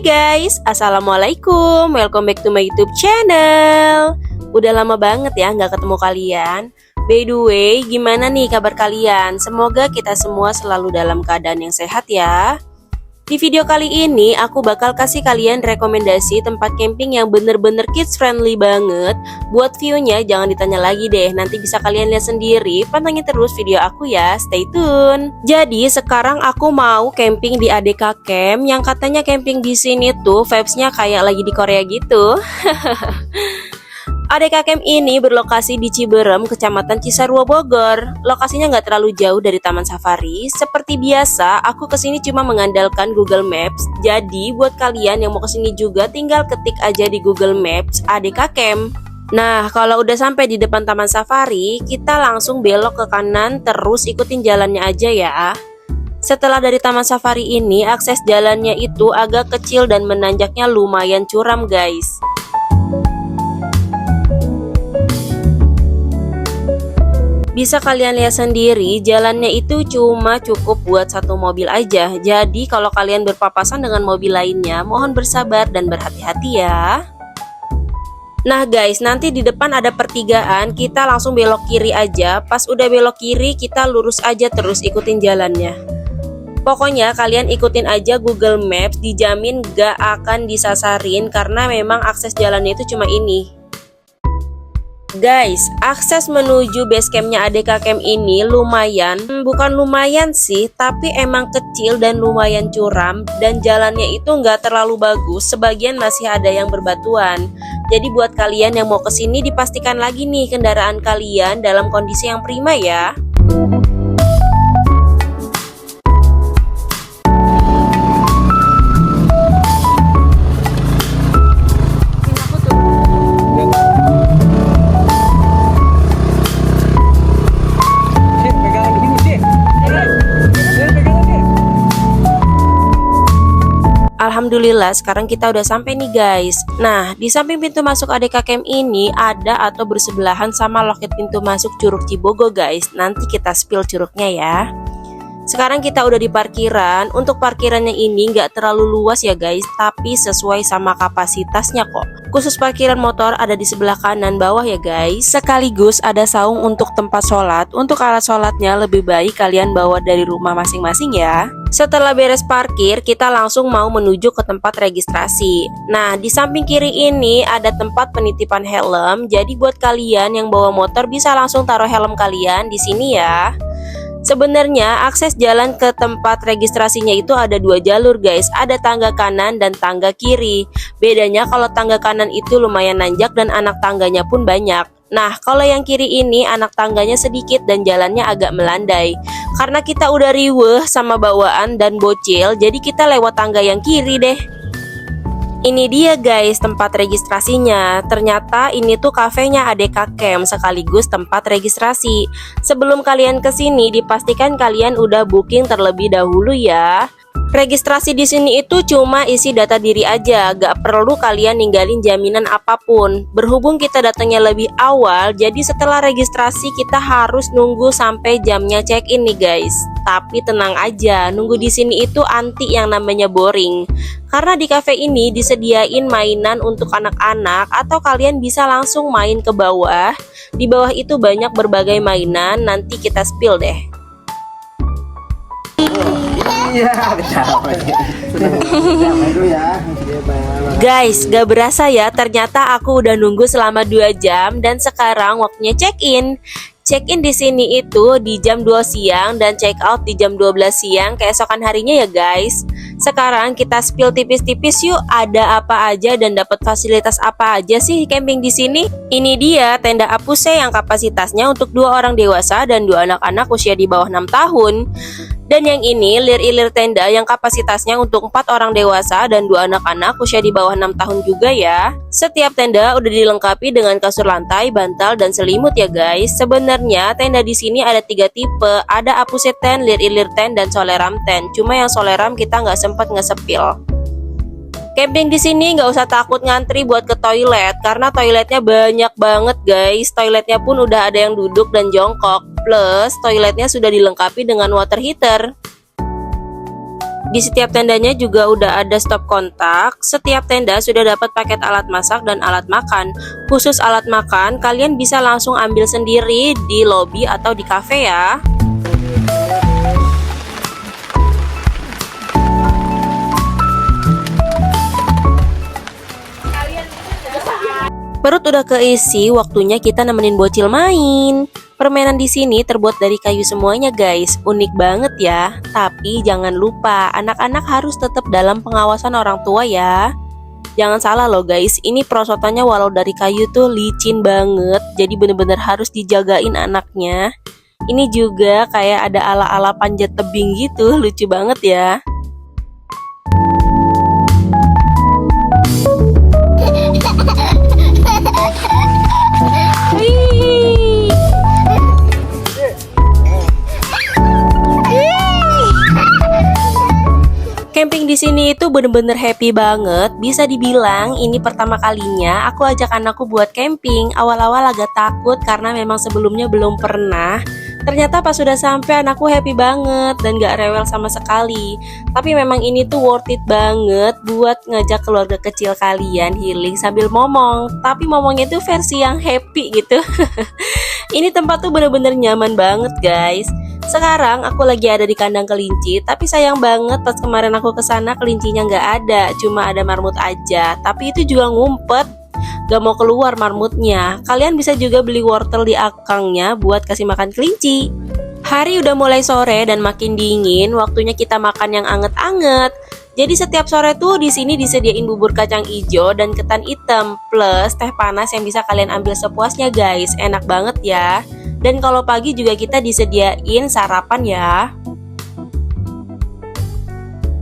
Hai guys, assalamualaikum, welcome back to my YouTube channel. Udah lama banget ya nggak ketemu kalian. By the way, gimana nih kabar kalian? Semoga kita semua selalu dalam keadaan yang sehat ya. Di video kali ini aku bakal kasih kalian rekomendasi tempat camping yang bener-bener kids friendly banget. Buat view-nya jangan ditanya lagi deh, nanti bisa kalian lihat sendiri. Pantengin terus video aku ya, stay tune. Jadi sekarang aku mau camping di ADK Camp, yang katanya camping di sini tuh vibes-nya kayak lagi di Korea gitu. ADK Camp ini berlokasi di Ciberem, Kecamatan Cisarua, Bogor. Lokasinya nggak terlalu jauh dari Taman Safari. Seperti biasa, aku kesini cuma mengandalkan Google Maps. Jadi buat kalian yang mau kesini juga tinggal ketik aja di Google Maps ADK Camp. Nah, kalau udah sampai di depan Taman Safari, kita langsung belok ke kanan, terus ikutin jalannya aja ya. Setelah dari Taman Safari ini, akses jalannya itu agak kecil dan menanjaknya lumayan curam guys. Bisa kalian lihat sendiri, jalannya itu cuma cukup buat satu mobil aja. Jadi kalau kalian berpapasan dengan mobil lainnya, mohon bersabar dan berhati-hati ya. Nah guys, nanti di depan ada pertigaan, kita langsung belok kiri aja. Pas udah belok kiri, kita lurus aja terus ikutin jalannya. Pokoknya kalian ikutin aja Google Maps, dijamin gak akan disasarin karena memang akses jalannya itu cuma ini. Guys, akses menuju base campnya ADK Camp ini lumayan, bukan lumayan sih, tapi emang kecil dan lumayan curam. Dan jalannya itu nggak terlalu bagus, sebagian masih ada yang berbatuan. Jadi buat kalian yang mau kesini dipastikan lagi nih kendaraan kalian dalam kondisi yang prima ya. Alhamdulillah sekarang kita udah sampai nih guys. Nah, di samping pintu masuk ADK Camp ini ada atau bersebelahan sama loket pintu masuk Curug Cibogo guys. Nanti kita spill curugnya ya. Sekarang kita udah di parkiran. Untuk parkirannya ini nggak terlalu luas ya guys, tapi sesuai sama kapasitasnya kok. Khusus parkiran motor ada di sebelah kanan bawah ya guys. Sekaligus ada saung untuk tempat sholat. Untuk alat sholatnya lebih baik kalian bawa dari rumah masing-masing ya. Setelah beres parkir, kita langsung mau menuju ke tempat registrasi. Nah, di samping kiri ini ada tempat penitipan helm. Jadi buat kalian yang bawa motor bisa langsung taruh helm kalian di sini ya. Sebenarnya akses jalan ke tempat registrasinya itu ada dua jalur guys. Ada tangga kanan dan tangga kiri. Bedanya kalau tangga kanan itu lumayan nanjak dan anak tangganya pun banyak. Nah, kalau yang kiri ini anak tangganya sedikit dan jalannya agak melandai. Karena kita udah riweuh sama bawaan dan bocil, jadi kita lewat tangga yang kiri deh. Ini dia guys tempat registrasinya. Ternyata ini tuh kafenya ADK Camp sekaligus tempat registrasi. Sebelum kalian kesini dipastikan kalian udah booking terlebih dahulu ya. Registrasi di sini itu cuma isi data diri aja, gak perlu kalian ninggalin jaminan apapun. Berhubung kita datangnya lebih awal, jadi setelah registrasi kita harus nunggu sampai jamnya check-in nih guys. Tapi tenang aja, nunggu di sini itu anti yang namanya boring. Karena di cafe ini disediain mainan untuk anak-anak atau kalian bisa langsung main ke bawah. Di bawah itu banyak berbagai mainan, nanti kita spill deh. Guys, gak berasa ya, ternyata aku udah nunggu selama 2 jam dan sekarang waktunya check-in. Check-in di sini itu di jam 2 siang dan check out di jam 12 siang keesokan harinya ya guys. Sekarang kita spill tipis-tipis yuk, ada apa aja dan dapat fasilitas apa aja sih camping di sini? Ini dia tenda Apuse yang kapasitasnya untuk 2 orang dewasa dan 2 anak-anak usia di bawah 6 tahun. Dan yang ini lir-ilir tenda yang kapasitasnya untuk 4 orang dewasa dan 2 anak-anak usia di bawah 6 tahun juga ya. Setiap tenda udah dilengkapi dengan kasur lantai, bantal, dan selimut ya guys. Sebenarnya tenda di sini ada 3 tipe, ada Apuse tent, lir-ilir tent, dan soleram tent. Cuma yang soleram kita nggak sempat ngesepil. Camping di sini nggak usah takut ngantri buat ke toilet karena toiletnya banyak banget guys. Toiletnya pun udah ada yang duduk dan jongkok. Plus toiletnya sudah dilengkapi dengan water heater. Di setiap tendanya juga udah ada stop kontak. Setiap tenda sudah dapat paket alat masak dan alat makan. Khusus alat makan, kalian bisa langsung ambil sendiri di lobi atau di cafe ya. Perut udah keisi, waktunya kita nemenin bocil main. Permainan di sini terbuat dari kayu semuanya guys, unik banget ya. Tapi jangan lupa, anak-anak harus tetap dalam pengawasan orang tua ya. Jangan salah loh guys, ini perosotannya walau dari kayu tuh licin banget, jadi bener-bener harus dijagain anaknya. Ini juga kayak ada ala-ala panjat tebing gitu, lucu banget ya. Camping di sini itu bener-bener happy banget. Bisa dibilang ini pertama kalinya aku ajak anakku buat camping. Awal-awal agak takut karena memang sebelumnya belum pernah. Ternyata pas sudah sampai anakku happy banget dan gak rewel sama sekali. Tapi memang ini tuh worth it banget buat ngajak keluarga kecil kalian healing sambil ngomong. Tapi ngomongnya tuh versi yang happy gitu. Ini tempat tuh bener-bener nyaman banget guys. Sekarang aku lagi ada di kandang kelinci, tapi sayang banget pas kemarin aku kesana kelincinya nggak ada, cuma ada marmut aja. Tapi itu juga ngumpet, gak mau keluar marmutnya. Kalian bisa juga beli wortel di akangnya buat kasih makan kelinci. Hari udah mulai sore dan makin dingin, waktunya kita makan yang anget-anget. Jadi setiap sore tuh di sini disediain bubur kacang ijo dan ketan hitam plus teh panas yang bisa kalian ambil sepuasnya guys. Enak banget ya. Dan kalau pagi juga kita disediain sarapan ya.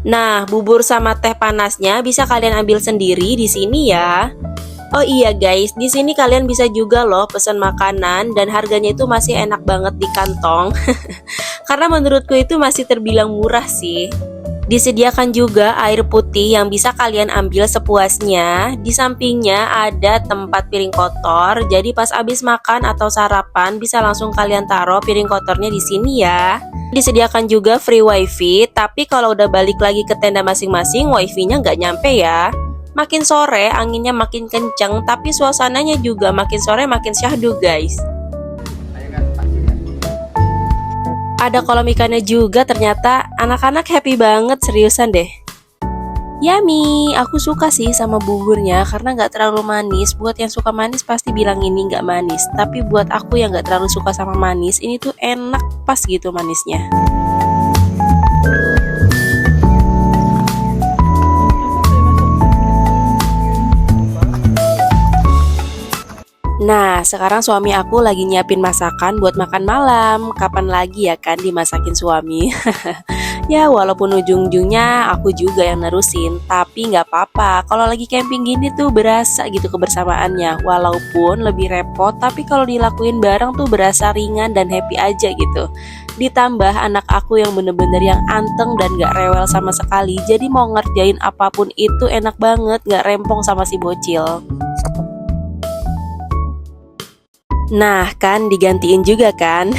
Nah, bubur sama teh panasnya bisa kalian ambil sendiri di sini ya. Oh iya guys, di sini kalian bisa juga loh pesan makanan dan harganya itu masih enak banget di kantong. Karena menurutku itu masih terbilang murah sih. Disediakan juga air putih yang bisa kalian ambil sepuasnya. Di sampingnya ada tempat piring kotor. Jadi pas habis makan atau sarapan bisa langsung kalian taruh piring kotornya di sini ya. Disediakan juga free wifi. Tapi kalau udah balik lagi ke tenda masing-masing, wifi-nya nggak nyampe ya. Makin sore anginnya makin kenceng, tapi suasananya juga makin sore makin syahdu guys. Ada kolam ikannya juga, ternyata anak-anak happy banget, seriusan deh. Yummy, aku suka sih sama buburnya karena nggak terlalu manis. Buat yang suka manis pasti bilang ini nggak manis, tapi buat aku yang nggak terlalu suka sama manis, ini tuh enak pas gitu manisnya. Nah, sekarang suami aku lagi nyiapin masakan buat makan malam. Kapan lagi ya kan dimasakin suami? Ya, walaupun ujung-ujungnya aku juga yang nerusin, tapi nggak apa-apa. Kalau lagi camping gini tuh berasa gitu kebersamaannya. Walaupun lebih repot, tapi kalau dilakuin bareng tuh berasa ringan dan happy aja gitu. Ditambah anak aku yang bener-bener yang anteng dan gak rewel sama sekali. Jadi mau ngerjain apapun itu enak banget, gak rempong sama si bocil. Nah kan digantiin juga kan.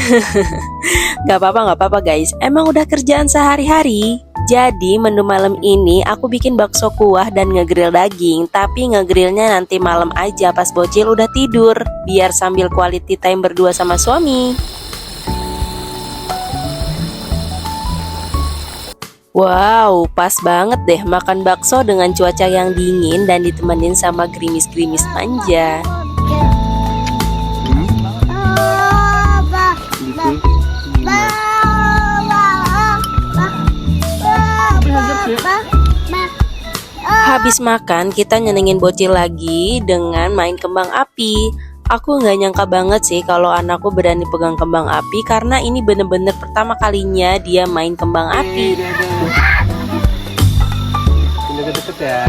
Gak apa-apa guys, emang udah kerjaan sehari-hari. Jadi menu malam ini aku bikin bakso kuah dan ngegrill daging. Tapi ngegrillnya nanti malam aja pas bocil udah tidur, biar sambil quality time berdua sama suami. Wow, pas banget deh makan bakso dengan cuaca yang dingin dan ditemenin sama gerimis-gerimis manja. Habis makan kita nyenengin bocil lagi dengan main kembang api. Aku nggak nyangka banget sih kalau anakku berani pegang kembang api karena ini bener-bener pertama kalinya dia main kembang api. Deket-deket ya.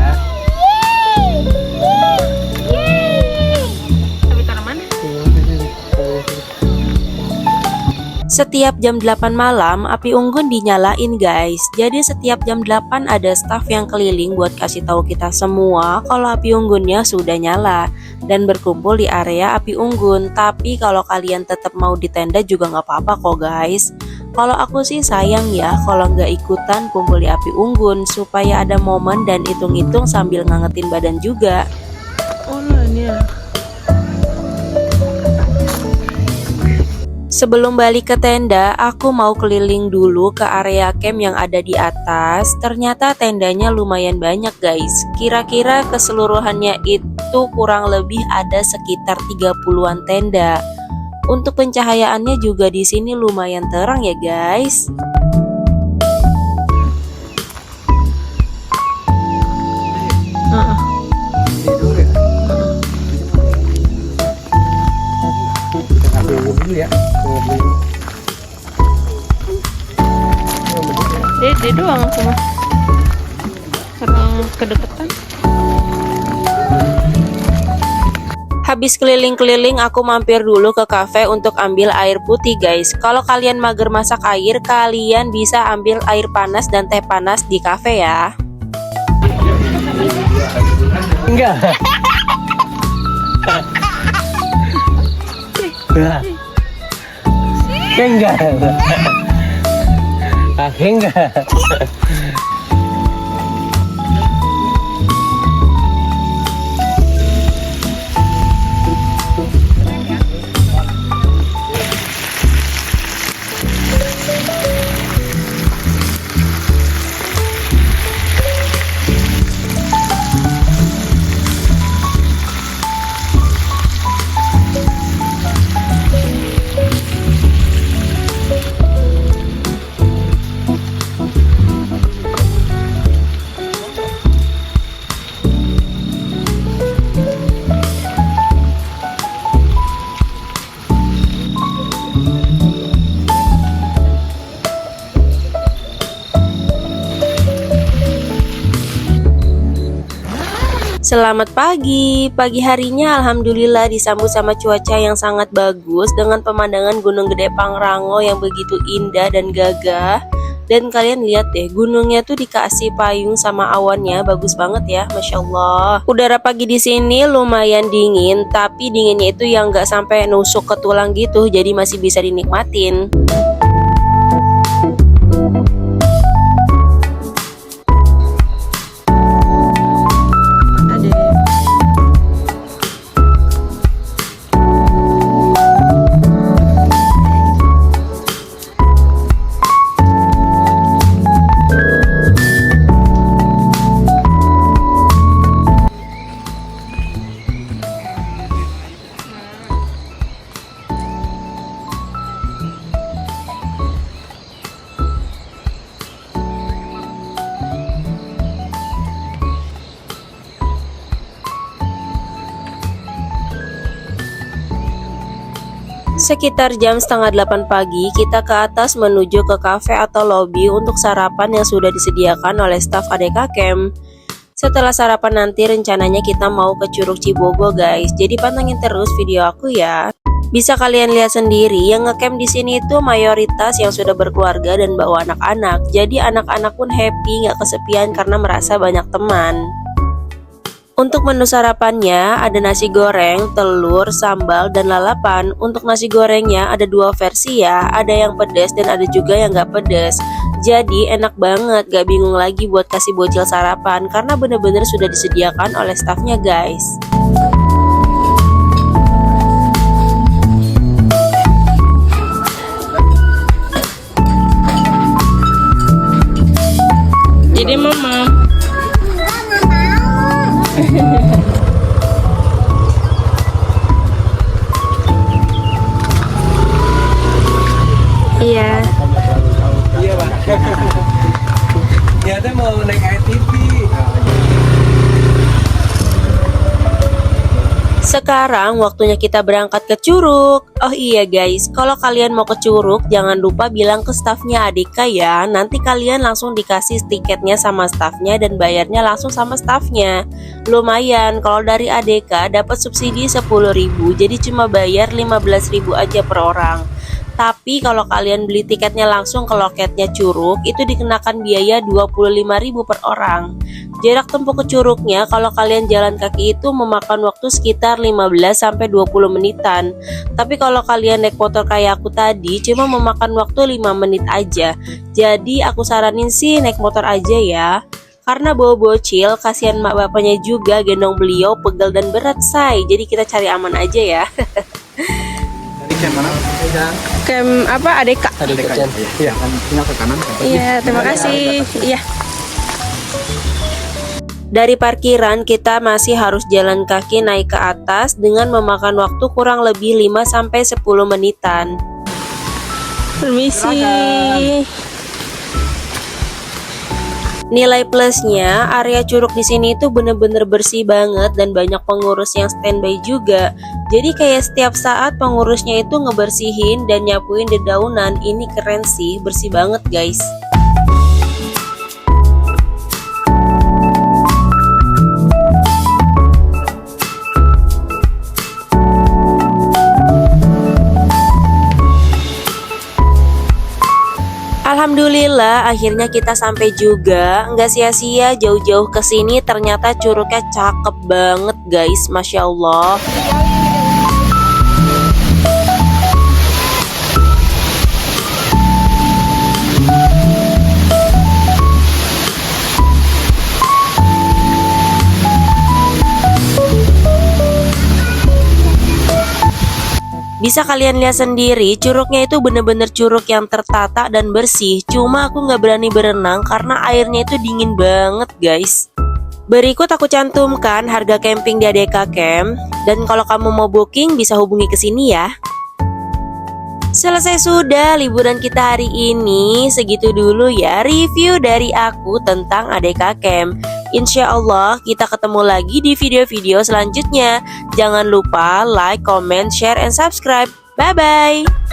Setiap jam 8 malam api unggun dinyalain guys. Jadi setiap jam 8 ada staff yang keliling buat kasih tahu kita semua kalau api unggunnya sudah nyala dan berkumpul di area api unggun. Tapi kalau kalian tetap mau di tenda juga nggak apa-apa kok guys. Kalau aku sih sayang ya kalau nggak ikutan kumpul di api unggun, supaya ada momen dan hitung-hitung sambil ngangetin badan juga. Oh lah ini ya. Sebelum balik ke tenda, aku mau keliling dulu ke area camp yang ada di atas. Ternyata tendanya lumayan banyak guys. Kira-kira keseluruhannya itu kurang lebih ada sekitar 30-an tenda. Untuk pencahayaannya juga di sini lumayan terang ya guys. Dede doang aku mah. Orang kedekatan. Habis keliling-keliling, aku mampir dulu ke cafe untuk ambil air putih guys. Kalau kalian mager masak air, kalian bisa ambil air panas dan teh panas di cafe ya. Enggak. Enggak. Enggak. Selamat pagi. Pagi harinya alhamdulillah disambut sama cuaca yang sangat bagus dengan pemandangan Gunung Gede Pangrango yang begitu indah dan gagah. Dan kalian lihat deh, gunungnya tuh dikasih payung sama awannya, bagus banget ya, masya Allah. Udara pagi di sini lumayan dingin, tapi dinginnya itu yang nggak sampai nusuk ke tulang gitu, jadi masih bisa dinikmatin. Sekitar jam setengah 8 pagi, kita ke atas menuju ke cafe atau lobby untuk sarapan yang sudah disediakan oleh staf ADK Camp. Setelah sarapan nanti rencananya kita mau ke Curug Cibogo guys, jadi pantengin terus video aku ya. Bisa kalian lihat sendiri, yang ngecamp di sini itu mayoritas yang sudah berkeluarga dan bawa anak-anak. Jadi anak-anak pun happy, nggak kesepian karena merasa banyak teman. Untuk menu sarapannya ada nasi goreng, telur, sambal, dan lalapan. Untuk nasi gorengnya ada dua versi ya, ada yang pedas dan ada juga yang gak pedas. Jadi enak banget, gak bingung lagi buat kasih bocil sarapan karena bener-bener sudah disediakan oleh stafnya guys. Jadi mama. Iya. Iya Pak. Ternyata mau naik ATV. Sekarang waktunya kita berangkat ke Curug. Oh iya guys, kalau kalian mau ke Curug jangan lupa bilang ke stafnya Adika ya. Nanti kalian langsung dikasih tiketnya sama stafnya dan bayarnya langsung sama stafnya. Lumayan, kalau dari Adika dapat subsidi 10.000, jadi cuma bayar 15.000 aja per orang. Tapi kalau kalian beli tiketnya langsung ke loketnya Curug, itu dikenakan biaya 25.000 per orang. Jarak tempuh ke Curugnya kalau kalian jalan kaki itu memakan waktu sekitar 15-20 menitan. Tapi kalau kalian naik motor kayak aku tadi cuma memakan waktu 5 menit aja. Jadi aku saranin sih naik motor aja ya. Karena bawa bocil, kasihan mak bapaknya juga gendong beliau pegel dan berat say. Jadi kita cari aman aja ya. Dari camp mana? Camp apa? ADK. Ada dekat. Iya, kan tinggal ke kanan. Iya, terima kasih. Iya. Dari parkiran kita masih harus jalan kaki naik ke atas dengan memakan waktu kurang lebih 5-10 menitan. Permisi. Nilai plusnya, area Curug di sini itu bener-bener bersih banget dan banyak pengurus yang standby juga. Jadi kayak setiap saat pengurusnya itu ngebersihin dan nyapuin dedaunan. Ini keren sih, bersih banget guys. Alhamdulillah akhirnya kita sampai juga. Nggak sia-sia jauh-jauh ke sini, ternyata Curugnya cakep banget guys, Masya Allah. Bisa kalian lihat sendiri, curugnya itu bener-bener curug yang tertata dan bersih. Cuma aku nggak berani berenang karena airnya itu dingin banget guys. Berikut aku cantumkan harga camping di ADK Camp. Dan kalau kamu mau booking bisa hubungi ke sini ya. Selesai sudah liburan kita hari ini. Segitu dulu ya review dari aku tentang ADK Camp. Insya Allah kita ketemu lagi di video-video selanjutnya. Jangan lupa like, comment, share, and subscribe. Bye-bye.